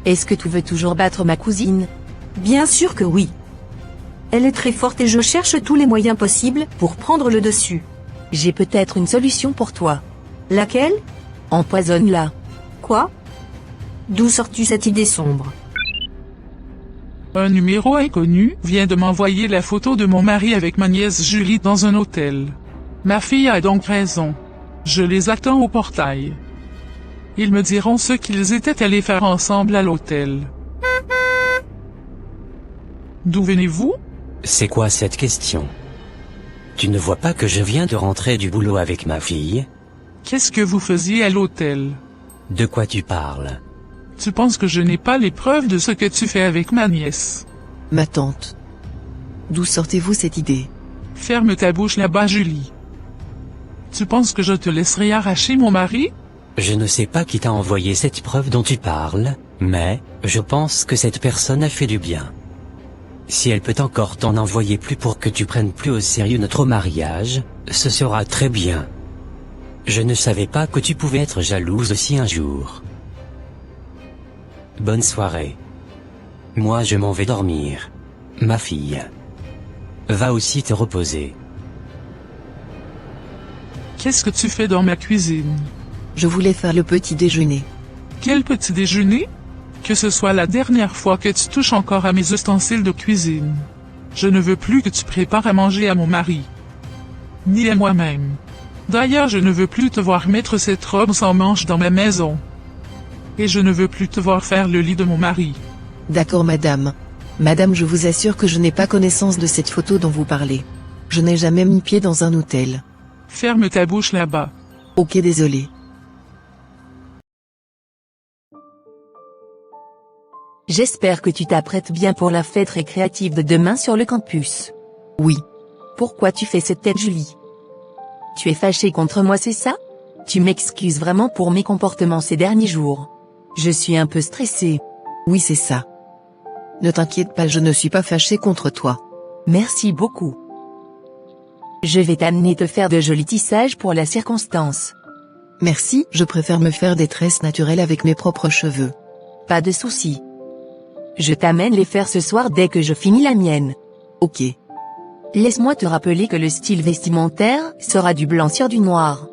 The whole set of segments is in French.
Est-ce que tu veux toujours battre ma cousine? Bien sûr que oui. Elle est très forte et je cherche tous les moyens possibles pour prendre le dessus. J'ai peut-être une solution pour toi. Laquelle? Empoisonne-la. Quoi? D'où sors-tu cette idée sombre? Un numéro inconnu vient de m'envoyer la photo de mon mari avec ma nièce Julie dans un hôtel. Ma fille a donc raison. Je les attends au portail. Ils me diront ce qu'ils étaient allés faire ensemble à l'hôtel. D'où venez-vous? C'est quoi cette question? Tu ne vois pas que je viens de rentrer du boulot avec ma fille? Qu'est-ce que vous faisiez à l'hôtel? De quoi tu parles? Tu penses que je n'ai pas les preuves de ce que tu fais avec ma nièce? Ma tante. D'où sortez-vous cette idée? Ferme ta bouche là-bas, Julie. Tu penses que je te laisserai arracher mon mari? Je ne sais pas qui t'a envoyé cette preuve dont tu parles, mais je pense que cette personne a fait du bien. Si elle peut encore t'en envoyer plus pour que tu prennes plus au sérieux notre mariage, ce sera très bien. Je ne savais pas que tu pouvais être jalouse aussi un jour. Bonne soirée. Moi je m'en vais dormir. Ma fille. Va aussi te reposer. Qu'est-ce que tu fais dans ma cuisine? Je voulais faire le petit déjeuner. Quel petit déjeuner? Que ce soit la dernière fois que tu touches encore à mes ustensiles de cuisine. Je ne veux plus que tu prépares à manger à mon mari. Ni à moi-même. D'ailleurs, je ne veux plus te voir mettre cette robe sans manches dans ma maison. Et je ne veux plus te voir faire le lit de mon mari. D'accord madame. Madame, je vous assure que je n'ai pas connaissance de cette photo dont vous parlez. Je n'ai jamais mis pied dans un hôtel. Ferme ta bouche là-bas. Ok, désolé. J'espère que tu t'apprêtes bien pour la fête récréative de demain sur le campus. Oui. Pourquoi tu fais cette tête, Julie? Tu es fâchée contre moi, c'est ça? Tu m'excuses vraiment pour mes comportements ces derniers jours. Je suis un peu stressée. Oui, c'est ça. Ne t'inquiète pas, je ne suis pas fâchée contre toi. Merci beaucoup. Je vais t'amener te faire de jolis tissages pour la circonstance. Merci, je préfère me faire des tresses naturelles avec mes propres cheveux. Pas de souci. Je t'amène les faire ce soir dès que je finis la mienne. Ok. Laisse-moi te rappeler que le style vestimentaire sera du blanc sur du noir.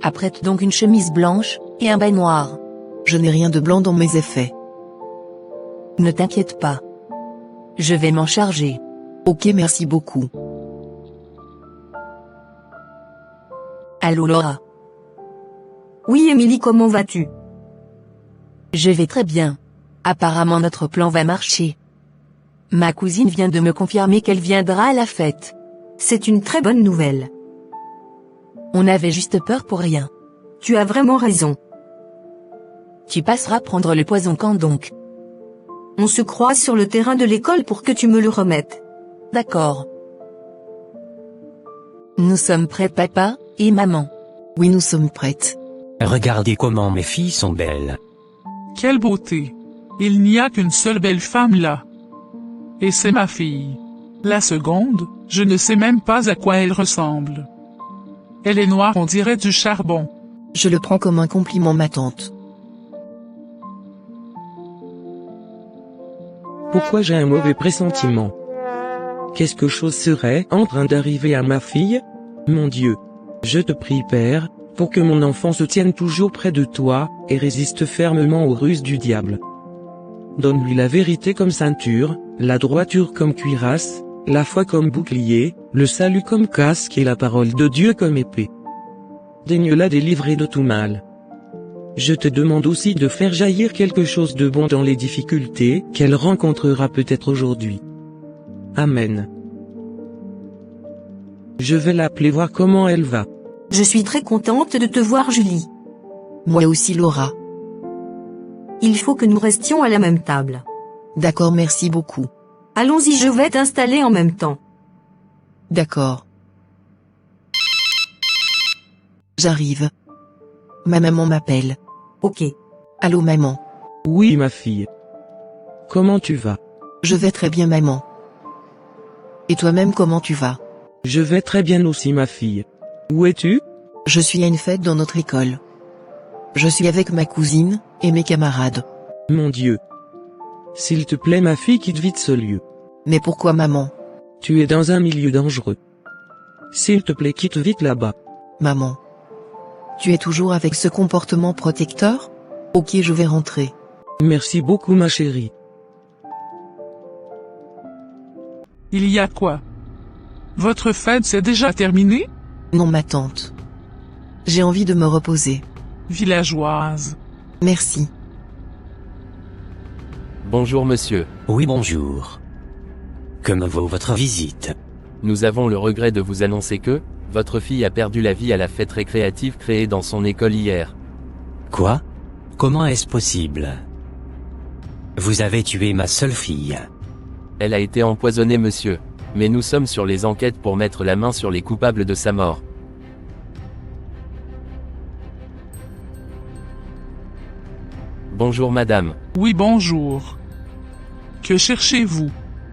Apprête donc une chemise blanche et un bas noir. Je n'ai rien de blanc dans mes effets. Ne t'inquiète pas. Je vais m'en charger. Ok, merci beaucoup. Allô Laura? Oui Émilie, comment vas-tu? Je vais très bien. Apparemment notre plan va marcher. Ma cousine vient de me confirmer qu'elle viendra à la fête. C'est une très bonne nouvelle. On avait juste peur pour rien. Tu as vraiment raison. Tu passeras prendre le poison quand donc? On se croise sur le terrain de l'école pour que tu me le remettes. D'accord. Nous sommes prêts papa et maman. Oui, nous sommes prêtes. Regardez comment mes filles sont belles. Quelle beauté! Il n'y a qu'une seule belle femme là. Et c'est ma fille. La seconde, je ne sais même pas à quoi elle ressemble. Elle est noire, on dirait du charbon. Je le prends comme un compliment, ma tante. Pourquoi j'ai un mauvais pressentiment? Quelque chose serait en train d'arriver à ma fille? Mon Dieu! Je te prie, Père, pour que mon enfant se tienne toujours près de toi, et résiste fermement aux ruses du diable. Donne-lui la vérité comme ceinture, la droiture comme cuirasse, la foi comme bouclier, le salut comme casque et la parole de Dieu comme épée. Daigne la délivrer de tout mal. Je te demande aussi de faire jaillir quelque chose de bon dans les difficultés qu'elle rencontrera peut-être aujourd'hui. Amen. Je vais l'appeler voir comment elle va. Je suis très contente de te voir, Julie. Moi aussi, Laura. Il faut que nous restions à la même table. D'accord, merci beaucoup. Allons-y, je vais t'installer en même temps. D'accord. J'arrive. Ma maman m'appelle. Ok. Allô maman. Oui ma fille. Comment tu vas? Je vais très bien maman. Et toi-même comment tu vas? Je vais très bien aussi ma fille. Où es-tu? Je suis à une fête dans notre école. Je suis avec ma cousine et mes camarades. Mon Dieu. S'il te plaît ma fille, quitte vite ce lieu. Mais pourquoi maman? Tu es dans un milieu dangereux. S'il te plaît, quitte vite là-bas. Maman. Tu es toujours avec ce comportement protecteur? Ok, je vais rentrer. Merci beaucoup ma chérie. Il y a quoi? Votre fête s'est déjà terminée? Non ma tante. J'ai envie de me reposer. Villageoise. Merci. Bonjour monsieur. Oui, bonjour. Comment vaut votre visite? Nous avons le regret de vous annoncer que, votre fille a perdu la vie à la fête récréative créée dans son école hier. Quoi? Comment est-ce possible? Vous avez tué ma seule fille. Elle a été empoisonnée monsieur. Mais nous sommes sur les enquêtes pour mettre la main sur les coupables de sa mort. Bonjour madame. Oui, bonjour. Que cherchez-vous?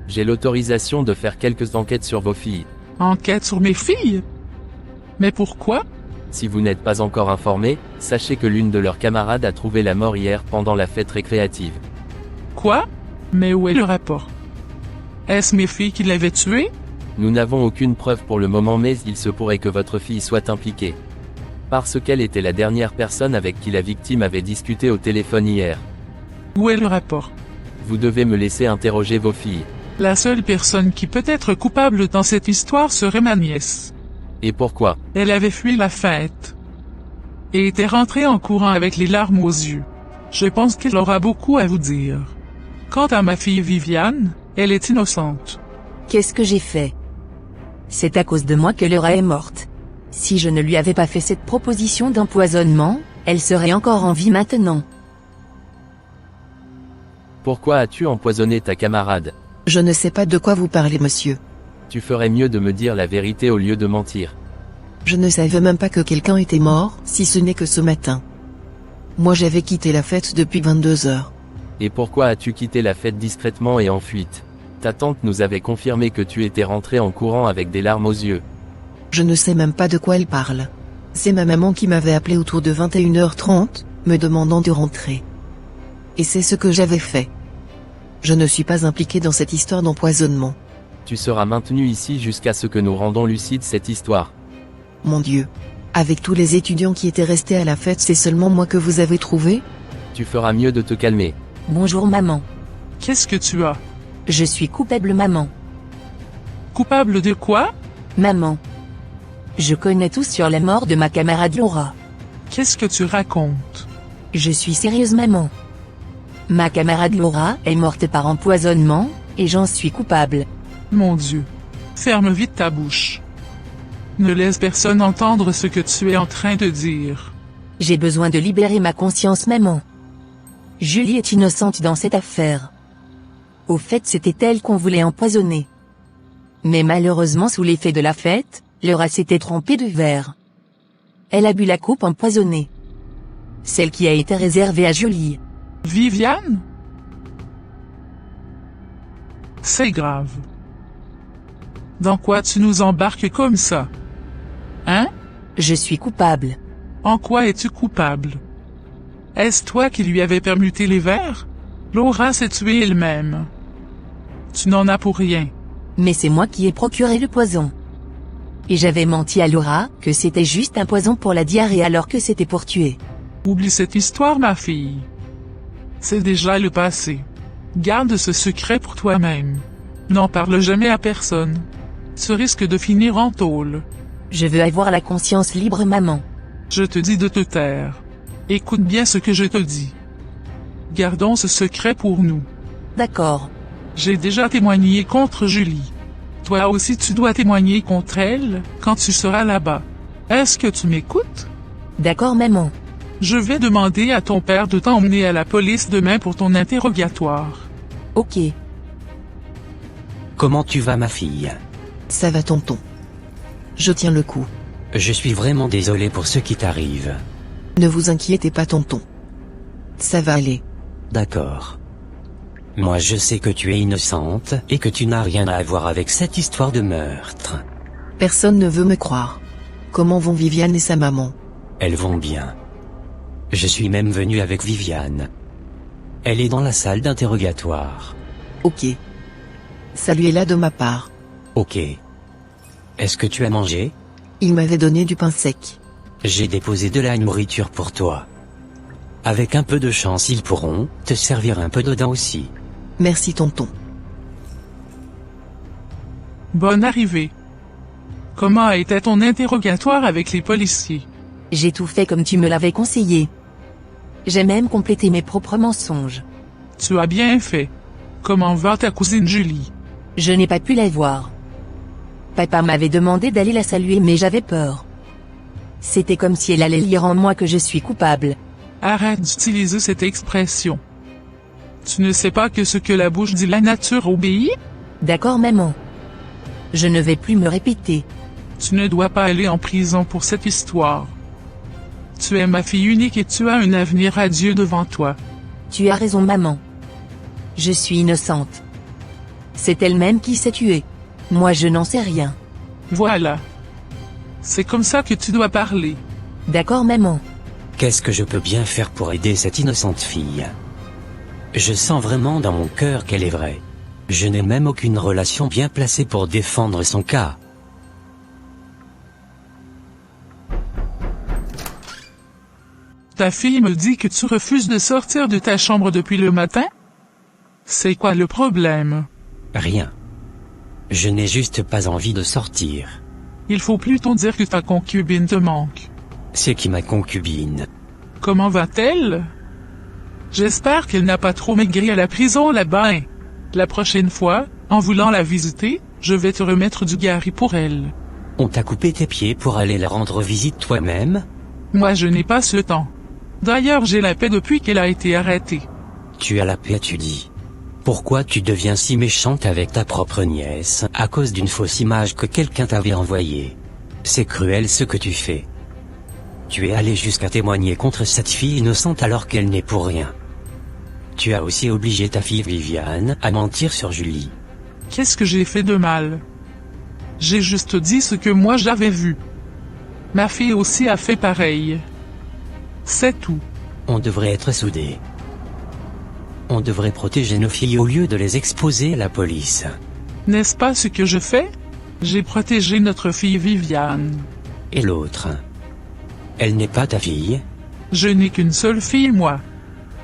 J'ai l'autorisation de faire quelques enquêtes sur vos filles. Enquête sur mes filles? Mais pourquoi? Si vous n'êtes pas encore informé, sachez que l'une de leurs camarades a trouvé la mort hier pendant la fête récréative. Quoi? Mais où est le rapport? Est-ce mes filles qui l'avaient tuée? Nous n'avons aucune preuve pour le moment mais il se pourrait que votre fille soit impliquée. Parce qu'elle était la dernière personne avec qui la victime avait discuté au téléphone hier. Où est le rapport? Vous devez me laisser interroger vos filles. La seule personne qui peut être coupable dans cette histoire serait ma nièce. Et pourquoi? Elle avait fui la fête. Et était rentrée en courant avec les larmes aux yeux. Je pense qu'elle aura beaucoup à vous dire. Quant à ma fille Viviane, elle est innocente. Qu'est-ce que j'ai fait? C'est à cause de moi que Laura est morte. Si je ne lui avais pas fait cette proposition d'empoisonnement, elle serait encore en vie maintenant. Pourquoi as-tu empoisonné ta camarade? Je ne sais pas de quoi vous parlez monsieur. Tu ferais mieux de me dire la vérité au lieu de mentir. Je ne savais même pas que quelqu'un était mort, si ce n'est que ce matin. Moi j'avais quitté la fête depuis 22 heures. Et pourquoi as-tu quitté la fête discrètement et en fuite? Ta tante nous avait confirmé que tu étais rentré en courant avec des larmes aux yeux. Je ne sais même pas de quoi elle parle. C'est ma maman qui m'avait appelé autour de 21h30, me demandant de rentrer. Et c'est ce que j'avais fait. Je ne suis pas impliqué dans cette histoire d'empoisonnement. Tu seras maintenu ici jusqu'à ce que nous rendons lucide cette histoire. Mon Dieu. Avec tous les étudiants qui étaient restés à la fête, c'est seulement moi que vous avez trouvé? Tu feras mieux de te calmer. Bonjour maman. Qu'est-ce que tu as? Je suis coupable maman. Coupable de quoi? Maman. Je connais tout sur la mort de ma camarade Laura. Qu'est-ce que tu racontes? Je suis sérieuse maman. Ma camarade Laura est morte par empoisonnement, et j'en suis coupable. Mon Dieu. Ferme vite ta bouche. Ne laisse personne entendre ce que tu es en train de dire. J'ai besoin de libérer ma conscience maman. Julie est innocente dans cette affaire. Au fait c'était elle qu'on voulait empoisonner. Mais malheureusement sous l'effet de la fête, Laura s'était trompée de verre. Elle a bu la coupe empoisonnée. Celle qui a été réservée à Julie. Viviane? C'est grave. Dans quoi tu nous embarques comme ça? Hein? Je suis coupable. En quoi es-tu coupable? Est-ce toi qui lui avais permuté les verres? Laura s'est tuée elle-même. Tu n'en as pour rien. Mais c'est moi qui ai procuré le poison. Et j'avais menti à Laura que c'était juste un poison pour la diarrhée alors que c'était pour tuer. Oublie cette histoire, ma fille. C'est déjà le passé. Garde ce secret pour toi-même. N'en parle jamais à personne. Tu risques de finir en tôle. Je veux avoir la conscience libre maman. Je te dis de te taire. Écoute bien ce que je te dis. Gardons ce secret pour nous. D'accord. J'ai déjà témoigné contre Julie. Toi aussi tu dois témoigner contre elle, quand tu seras là-bas. Est-ce que tu m'écoutes? D'accord maman. Je vais demander à ton père de t'emmener à la police demain pour ton interrogatoire. Ok. Comment tu vas ma fille? Ça va tonton. Je tiens le coup. Je suis vraiment désolé pour ce qui t'arrive. Ne vous inquiétez pas tonton. Ça va aller. D'accord. Moi je sais que tu es innocente et que tu n'as rien à voir avec cette histoire de meurtre. Personne ne veut me croire. Comment vont Viviane et sa maman? Elles vont bien. Je suis même venu avec Viviane. Elle est dans la salle d'interrogatoire. Ok. Saluez-la de ma part. Ok. Est-ce que tu as mangé? Il m'avait donné du pain sec. J'ai déposé de la nourriture pour toi. Avec un peu de chance, ils pourront te servir un peu dedans aussi. Merci tonton. Bonne arrivée. Comment était ton interrogatoire avec les policiers? J'ai tout fait comme tu me l'avais conseillé. J'ai même complété mes propres mensonges. Tu as bien fait. Comment va ta cousine Julie? Je n'ai pas pu la voir. Papa m'avait demandé d'aller la saluer mais j'avais peur. C'était comme si elle allait lire en moi que je suis coupable. Arrête d'utiliser cette expression. Tu ne sais pas que ce que la bouche dit la nature obéit? D'accord maman. Je ne vais plus me répéter. Tu ne dois pas aller en prison pour cette histoire. Tu es ma fille unique et tu as un avenir radieux devant toi. Tu as raison maman. Je suis innocente. C'est elle-même qui s'est tuée. Moi je n'en sais rien. Voilà. C'est comme ça que tu dois parler. D'accord maman. Qu'est-ce que je peux bien faire pour aider cette innocente fille? Je sens vraiment dans mon cœur qu'elle est vraie. Je n'ai même aucune relation bien placée pour défendre son cas. Ta fille me dit que tu refuses de sortir de ta chambre depuis le matin? C'est quoi le problème? Rien. Je n'ai juste pas envie de sortir. Il faut plutôt dire que ta concubine te manque. C'est qui ma concubine? Comment va-t-elle? J'espère qu'elle n'a pas trop maigri à la prison là-bas. La prochaine fois, en voulant la visiter, je vais te remettre du gari pour elle. On t'a coupé tes pieds pour aller la rendre visite toi-même? Moi je n'ai pas ce temps. D'ailleurs j'ai la paix depuis qu'elle a été arrêtée. Tu as la paix, tu dis. Pourquoi tu deviens si méchante avec ta propre nièce, à cause d'une fausse image que quelqu'un t'avait envoyée? C'est cruel ce que tu fais. Tu es allé jusqu'à témoigner contre cette fille innocente alors qu'elle n'est pour rien. Tu as aussi obligé ta fille Viviane à mentir sur Julie. Qu'est-ce que j'ai fait de mal? J'ai juste dit ce que moi j'avais vu. Ma fille aussi a fait pareil. C'est tout. On devrait être soudés. On devrait protéger nos filles au lieu de les exposer à la police. N'est-ce pas ce que je fais? J'ai protégé notre fille Viviane. Et l'autre? Elle n'est pas ta fille? Je n'ai qu'une seule fille, moi.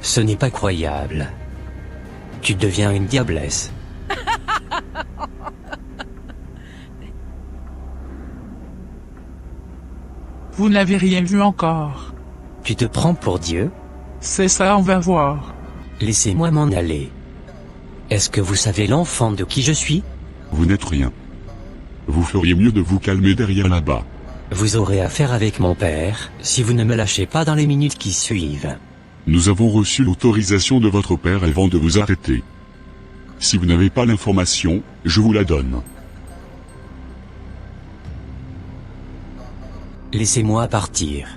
Ce n'est pas croyable. Tu deviens une diablesse. Vous n'avez rien vu encore. Tu te prends pour Dieu? C'est ça, on va voir. Laissez-moi m'en aller. Est-ce que vous savez l'enfant de qui je suis? Vous n'êtes rien. Vous feriez mieux de vous calmer derrière là-bas. Vous aurez affaire avec mon père, si vous ne me lâchez pas dans les minutes qui suivent. Nous avons reçu l'autorisation de votre père avant de vous arrêter. Si vous n'avez pas l'information, je vous la donne. Laissez-moi partir.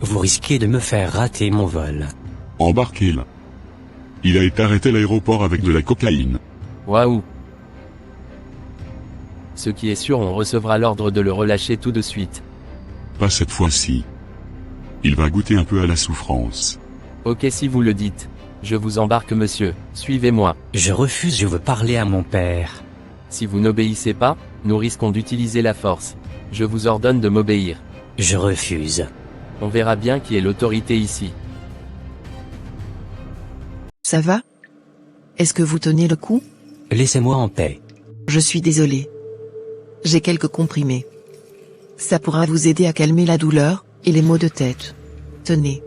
Vous risquez de me faire rater mon vol. Embarquez-le. Il a été arrêté à l'aéroport avec de la cocaïne. Waouh. Ce qui est sûr, on recevra l'ordre de le relâcher tout de suite. Pas cette fois-ci. Il va goûter un peu à la souffrance. Ok si vous le dites. Je vous embarque monsieur, suivez-moi. Je refuse, je veux parler à mon père. Si vous n'obéissez pas, nous risquons d'utiliser la force. Je vous ordonne de m'obéir. Je refuse. On verra bien qui est l'autorité ici. Ça va? Est-ce que vous tenez le coup? Laissez-moi en paix. Je suis désolé. J'ai quelques comprimés. Ça pourra vous aider à calmer la douleur et les maux de tête. Tenez.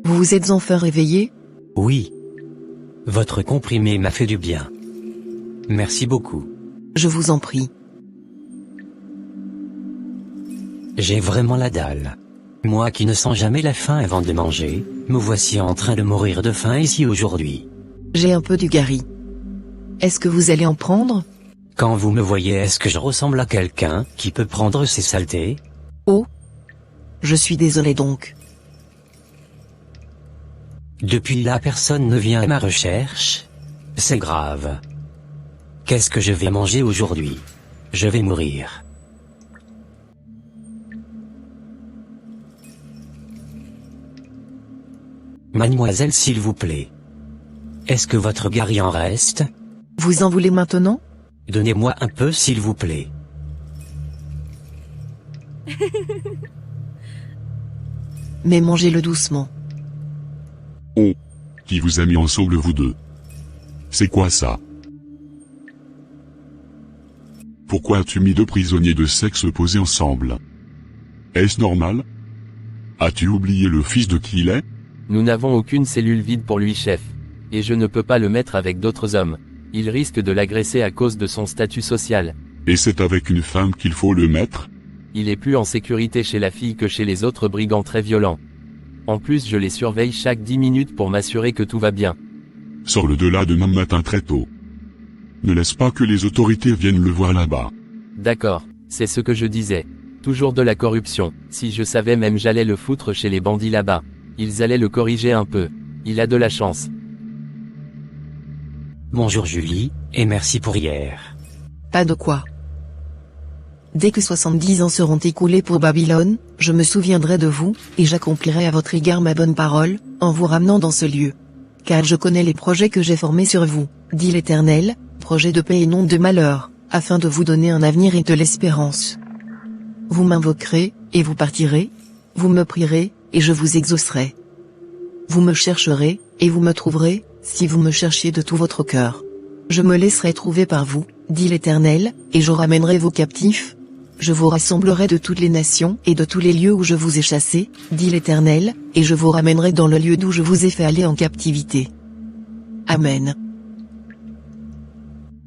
Vous vous êtes enfin réveillé? Oui. Votre comprimé m'a fait du bien. Merci beaucoup. Je vous en prie. J'ai vraiment la dalle. Moi qui ne sens jamais la faim avant de manger, me voici en train de mourir de faim ici aujourd'hui. J'ai un peu du gari. Est-ce que vous allez en prendre? Quand vous me voyez, est-ce que je ressemble à quelqu'un qui peut prendre ces saletés? Oh. Je suis désolé donc. Depuis là, personne ne vient à ma recherche. C'est grave. Qu'est-ce que je vais manger aujourd'hui? Je vais mourir. Mademoiselle, s'il vous plaît. Est-ce que votre gari en reste? Vous en voulez maintenant? Donnez-moi un peu, s'il vous plaît. Mais mangez-le doucement. Oh. Qui vous a mis ensemble vous deux? C'est quoi ça? Pourquoi as-tu mis deux prisonniers de sexe opposé ensemble? Est-ce normal? As-tu oublié le fils de qui il est? Nous n'avons aucune cellule vide pour lui, chef. Et je ne peux pas le mettre avec d'autres hommes. Il risque de l'agresser à cause de son statut social. Et c'est avec une femme qu'il faut le mettre? Il est plus en sécurité chez la fille que chez les autres brigands très violents. En plus, je les surveille chaque 10 minutes pour m'assurer que tout va bien. Sors-le de là demain matin très tôt. Ne laisse pas que les autorités viennent le voir là-bas. D'accord, c'est ce que je disais. Toujours de la corruption. Si je savais même, j'allais le foutre chez les bandits là-bas. Ils allaient le corriger un peu. Il a de la chance. Bonjour Julie, et merci pour hier. Pas de quoi. Dès que 70 ans seront écoulés pour Babylone, je me souviendrai de vous, et j'accomplirai à votre égard ma bonne parole, en vous ramenant dans ce lieu. Car je connais les projets que j'ai formés sur vous, dit l'Éternel, projets de paix et non de malheur, afin de vous donner un avenir et de l'espérance. Vous m'invoquerez, et vous partirez. Vous me prierez, et je vous exaucerai. Vous me chercherez, et vous me trouverez, si vous me cherchiez de tout votre cœur. Je me laisserai trouver par vous, dit l'Éternel, et je ramènerai vos captifs. Je vous rassemblerai de toutes les nations et de tous les lieux où je vous ai chassés, dit l'Éternel, et je vous ramènerai dans le lieu d'où je vous ai fait aller en captivité. Amen.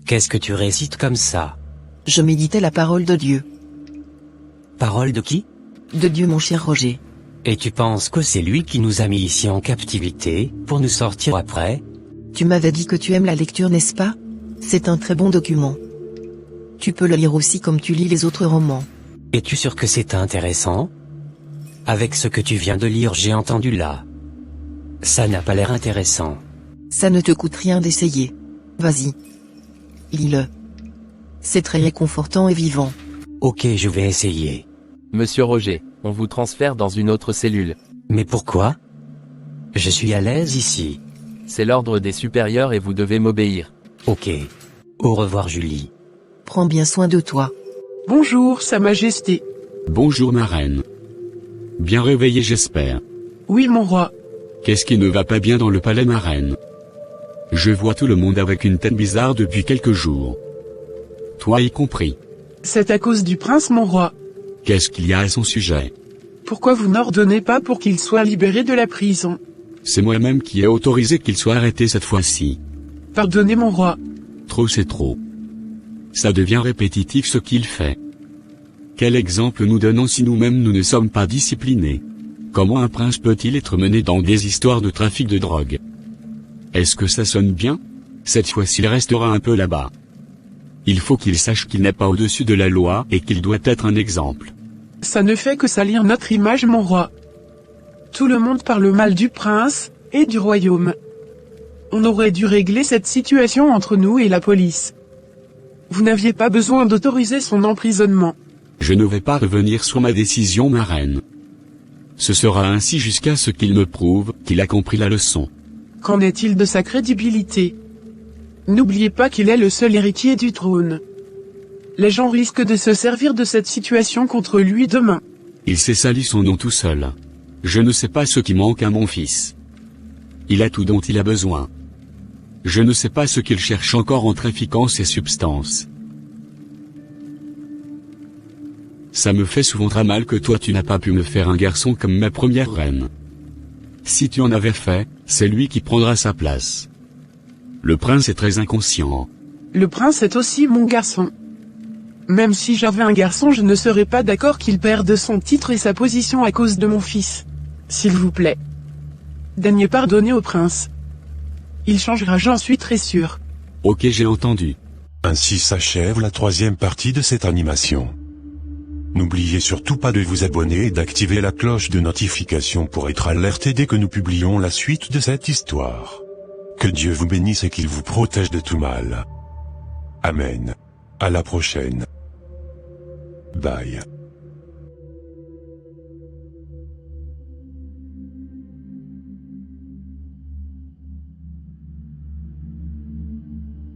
Qu'est-ce que tu récites comme ça? Je méditais la parole de Dieu. Parole de qui? De Dieu, mon cher Roger. Et tu penses que c'est lui qui nous a mis ici en captivité, pour nous sortir après? Tu m'avais dit que tu aimes la lecture, n'est-ce pas? C'est un très bon document. Tu peux le lire aussi comme tu lis les autres romans. Es-tu sûr que c'est intéressant? Avec ce que tu viens de lire, j'ai entendu là. Ça n'a pas l'air intéressant. Ça ne te coûte rien d'essayer. Vas-y. Lis-le. C'est très réconfortant et vivant. Ok, je vais essayer. Monsieur Roger, on vous transfère dans une autre cellule. Mais pourquoi? Je suis à l'aise ici. C'est l'ordre des supérieurs et vous devez m'obéir. Ok. Au revoir Julie. Prends bien soin de toi. Bonjour, Sa Majesté. Bonjour ma reine. Bien réveillée j'espère. Oui, mon roi. Qu'est-ce qui ne va pas bien dans le palais ma reine? Je vois tout le monde avec une tête bizarre depuis quelques jours. Toi y compris. C'est à cause du prince, mon roi. Qu'est-ce qu'il y a à son sujet? Pourquoi vous n'ordonnez pas pour qu'il soit libéré de la prison? C'est moi-même qui ai autorisé qu'il soit arrêté cette fois-ci. Pardonnez, mon roi. Trop c'est trop. Ça devient répétitif ce qu'il fait. Quel exemple nous donnons si nous-mêmes nous ne sommes pas disciplinés? Comment un prince peut-il être mené dans des histoires de trafic de drogue? Est-ce que ça sonne bien? Cette fois-ci il restera un peu là-bas. Il faut qu'il sache qu'il n'est pas au-dessus de la loi et qu'il doit être un exemple. Ça ne fait que salir notre image, mon roi. Tout le monde parle mal du prince, et du royaume. On aurait dû régler cette situation entre nous et la police. Vous n'aviez pas besoin d'autoriser son emprisonnement. Je ne vais pas revenir sur ma décision ma reine. Ce sera ainsi jusqu'à ce qu'il me prouve qu'il a compris la leçon. Qu'en est-il de sa crédibilité? N'oubliez pas qu'il est le seul héritier du trône. Les gens risquent de se servir de cette situation contre lui demain. Il s'est sali son nom tout seul. Je ne sais pas ce qui manque à mon fils. Il a tout dont il a besoin. Je ne sais pas ce qu'il cherche encore en trafiquant ces substances. Ça me fait souvent très mal que toi tu n'as pas pu me faire un garçon comme ma première reine. Si tu en avais fait, c'est lui qui prendra sa place. Le prince est très inconscient. Le prince est aussi mon garçon. Même si j'avais un garçon, je ne serais pas d'accord qu'il perde son titre et sa position à cause de mon fils. S'il vous plaît. Daignez pardonner au prince. Il changera, j'en suis très sûr. Ok, j'ai entendu. Ainsi s'achève la 3e partie de cette animation. N'oubliez surtout pas de vous abonner et d'activer la cloche de notification pour être alerté dès que nous publions la suite de cette histoire. Que Dieu vous bénisse et qu'il vous protège de tout mal. Amen. À la prochaine. Bye.